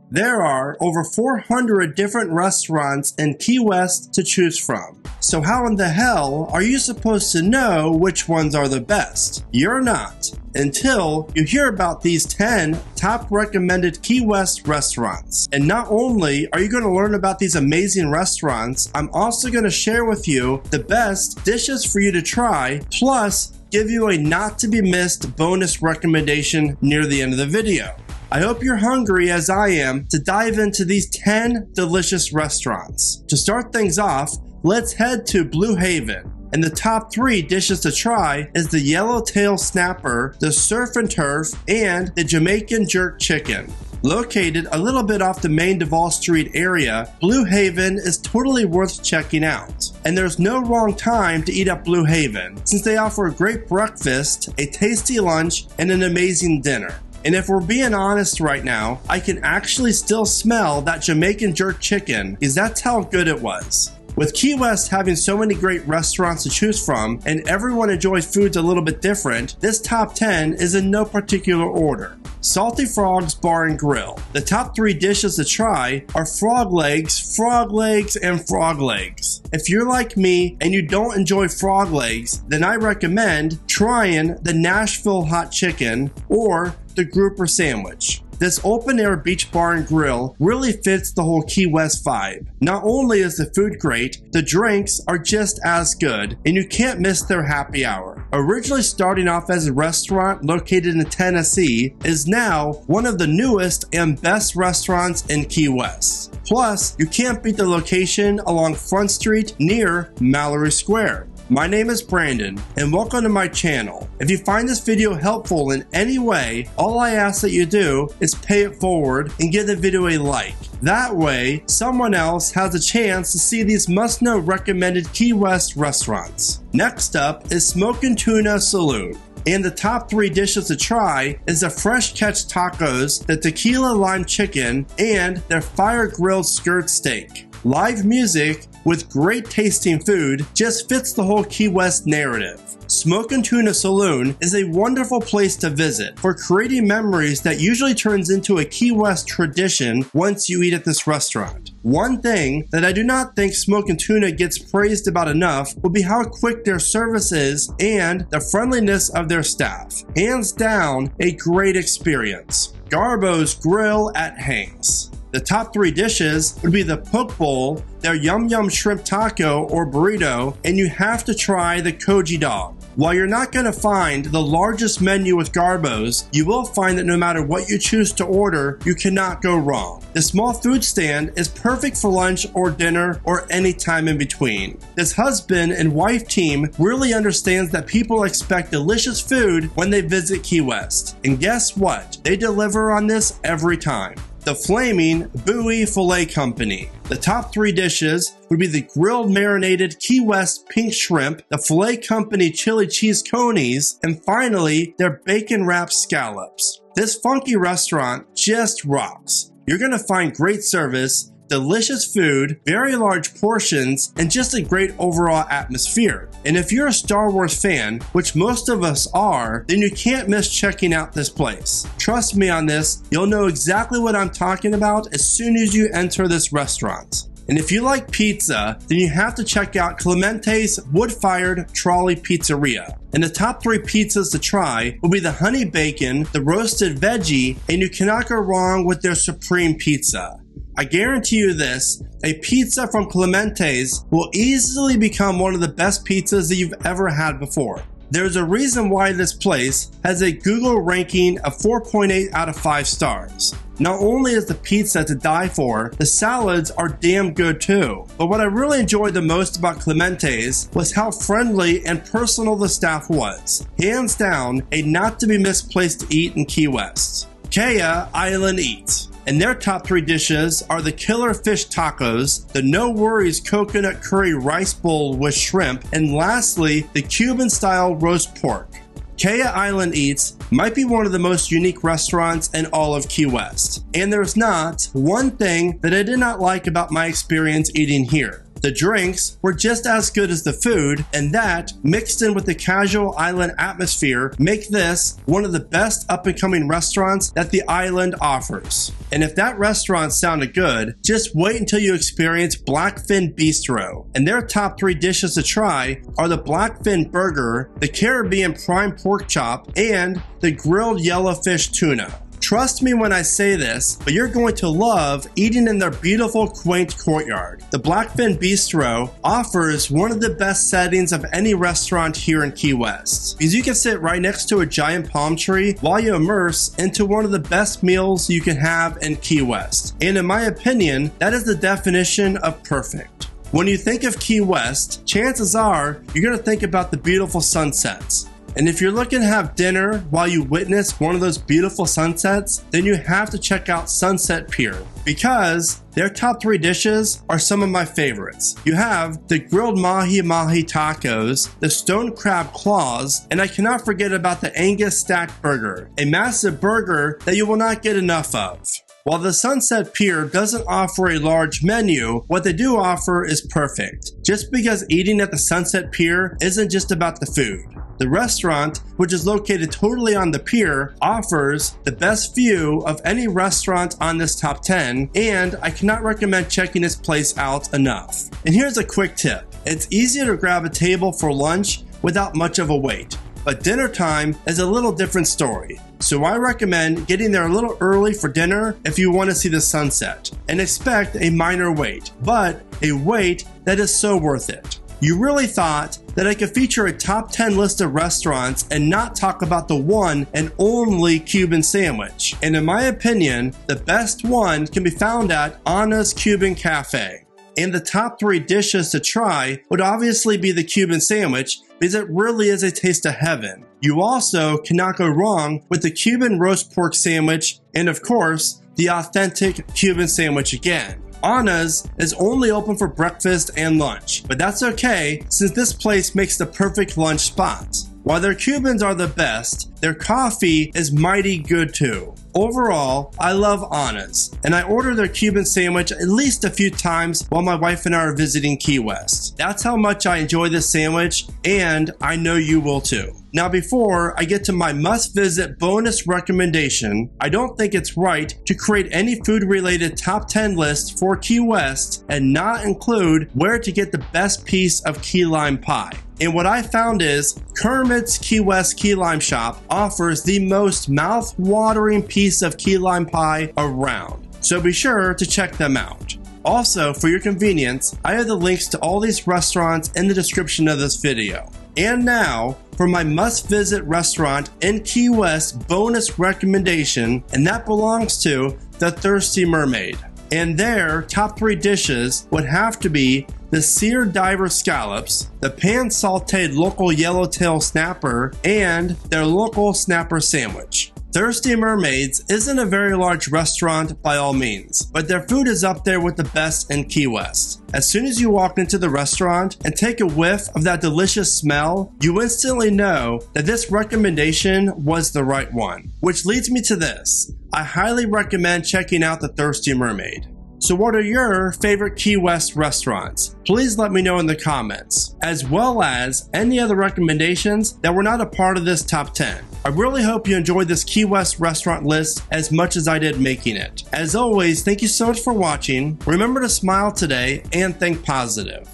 There are over 400 different restaurants in Key West to choose from. So how in the hell are you supposed to know which ones are the best? You're not, until you hear about these 10 top recommended Key West restaurants. And not only are you going to learn about these amazing restaurants, I'm also going to share with you the best dishes for you to try, plus give you a not to be missed bonus recommendation near the end of the video. I hope you're hungry as I am to dive into these 10 delicious restaurants. To start things off, let's head to Blue Haven. And the top 3 dishes to try is the Yellowtail Snapper, the Surf and Turf, and the Jamaican Jerk Chicken. Located a little bit off the main Duval Street area, Blue Haven is totally worth checking out. And there's no wrong time to eat at Blue Haven, since they offer a great breakfast, a tasty lunch, and an amazing dinner. And if we're being honest right now, I can actually still smell that Jamaican Jerk Chicken, because that's how good it was. With Key West having so many great restaurants to choose from, and everyone enjoys foods a little bit different, this top 10 is in no particular order. Salty Frogs Bar and Grill. The top 3 dishes to try are frog legs, and frog legs. If you're like me and you don't enjoy frog legs, then I recommend trying the Nashville Hot Chicken or the Grouper Sandwich. This open-air beach bar and grill really fits the whole Key West vibe. Not only is the food great, the drinks are just as good, and you can't miss their happy hour. Originally starting off as a restaurant located in Tennessee, is now one of the newest and best restaurants in Key West. Plus, you can't beat the location along Front Street near Mallory Square. My name is Brandon, and welcome to my channel. If you find this video helpful in any way, all I ask that you do is pay it forward and give the video a like. That way, someone else has a chance to see these must-know recommended Key West restaurants. Next up is Smokin' Tuna Saloon. And the top 3 dishes to try is the Fresh Catch Tacos, the Tequila Lime Chicken, and their Fire Grilled Skirt Steak. Live music with great tasting food just fits the whole Key West narrative. Smokin' Tuna Saloon is a wonderful place to visit for creating memories that usually turns into a Key West tradition once you eat at this restaurant. One thing that I do not think Smokin' Tuna gets praised about enough would be how quick their service is and the friendliness of their staff. Hands down, a great experience. Garbos Grill at Hanks. The top 3 dishes would be the Poke Bowl, their Yum Yum Shrimp Taco or Burrito, and you have to try the Koji Dog. While you're not going to find the largest menu with Garbos, you will find that no matter what you choose to order, you cannot go wrong. The small food stand is perfect for lunch or dinner or any time in between. This husband and wife team really understands that people expect delicious food when they visit Key West. And guess what? They deliver on this every time. The Flaming Buoy Fillet Company. The top 3 dishes would be the grilled marinated Key West pink shrimp, the Fillet Company chili cheese conies, and finally their bacon wrapped scallops. This funky restaurant just rocks. You're gonna find great service, delicious food, very large portions, and just a great overall atmosphere. And if you're a Star Wars fan, which most of us are, then you can't miss checking out this place. Trust me on this, you'll know exactly what I'm talking about as soon as you enter this restaurant. And if you like pizza, then you have to check out Clemente's Wood-Fired Trolley Pizzeria. And the top 3 pizzas to try will be the honey bacon, the roasted veggie, and you cannot go wrong with their supreme pizza. I guarantee you this, a pizza from Clemente's will easily become one of the best pizzas that you've ever had before. There's a reason why this place has a Google ranking of 4.8 out of 5 stars. Not only is the pizza to die for, the salads are damn good too. But what I really enjoyed the most about Clemente's was how friendly and personal the staff was. Hands down, a not to be missed place to eat in Key West. Cay Island Eats. And their top 3 dishes are the Killer Fish Tacos, the No Worries Coconut Curry Rice Bowl with shrimp, and lastly, the Cuban style roast pork. Cay Island Eats might be one of the most unique restaurants in all of Key West. And there's not one thing that I did not like about my experience eating here. The drinks were just as good as the food, and that, mixed in with the casual island atmosphere, make this one of the best up-and-coming restaurants that the island offers. And if that restaurant sounded good, just wait until you experience Blackfin Bistro. And their top 3 dishes to try are the Blackfin Burger, the Caribbean Prime Pork Chop, and the grilled yellowfish tuna. Trust me when I say this, but you're going to love eating in their beautiful, quaint courtyard. The Blackfin Bistro offers one of the best settings of any restaurant here in Key West, because you can sit right next to a giant palm tree while you immerse into one of the best meals you can have in Key West. And in my opinion, that is the definition of perfect. When you think of Key West, chances are you're going to think about the beautiful sunsets. And if you're looking to have dinner while you witness one of those beautiful sunsets, then you have to check out Sunset Pier, because their top 3 dishes are some of my favorites. You have the grilled mahi-mahi tacos, the stone crab claws, and I cannot forget about the Angus stacked burger, a massive burger that you will not get enough of. While the Sunset Pier doesn't offer a large menu, what they do offer is perfect. Just because eating at the Sunset Pier isn't just about the food. The restaurant, which is located totally on the pier, offers the best view of any restaurant on this top 10, and I cannot recommend checking this place out enough. And here's a quick tip. It's easier to grab a table for lunch without much of a wait, but dinner time is a little different story. So I recommend getting there a little early for dinner if you want to see the sunset, and expect a minor wait, but a wait that is so worth it. You really thought that I could feature a top 10 list of restaurants and not talk about the one and only Cuban sandwich. And in my opinion, the best one can be found at Anna's Cuban Cafe. And the top 3 dishes to try would obviously be the Cuban sandwich, because it really is a taste of heaven. You also cannot go wrong with the Cuban roast pork sandwich, and of course, the authentic Cuban sandwich again. Anna's is only open for breakfast and lunch, but that's okay since this place makes the perfect lunch spot. While their Cubans are the best, their coffee is mighty good too. Overall, I love Anna's, and I order their Cuban sandwich at least a few times while my wife and I are visiting Key West. That's how much I enjoy this sandwich, and I know you will too. Now, before I get to my must-visit bonus recommendation, I don't think it's right to create any food-related top 10 list for Key West and not include where to get the best piece of key lime pie. And what I found is Kermit's Key West Key Lime Shop offers the most mouth-watering piece of key lime pie around, so be sure to check them out. Also, for your convenience, I have the links to all these restaurants in the description of this video. And now, for my must-visit restaurant in Key West bonus recommendation, and that belongs to the Thirsty Mermaid. And their top 3 dishes would have to be the seared diver scallops, the pan-sauteed local yellowtail snapper, and their local snapper sandwich. Thirsty Mermaids isn't a very large restaurant by all means, but their food is up there with the best in Key West. As soon as you walk into the restaurant and take a whiff of that delicious smell, you instantly know that this recommendation was the right one. Which leads me to this. I highly recommend checking out the Thirsty Mermaid. So what are your favorite Key West restaurants? Please let me know in the comments, as well as any other recommendations that were not a part of this top 10. I really hope you enjoyed this Key West restaurant list as much as I did making it. As always, thank you so much for watching. Remember to smile today and think positive.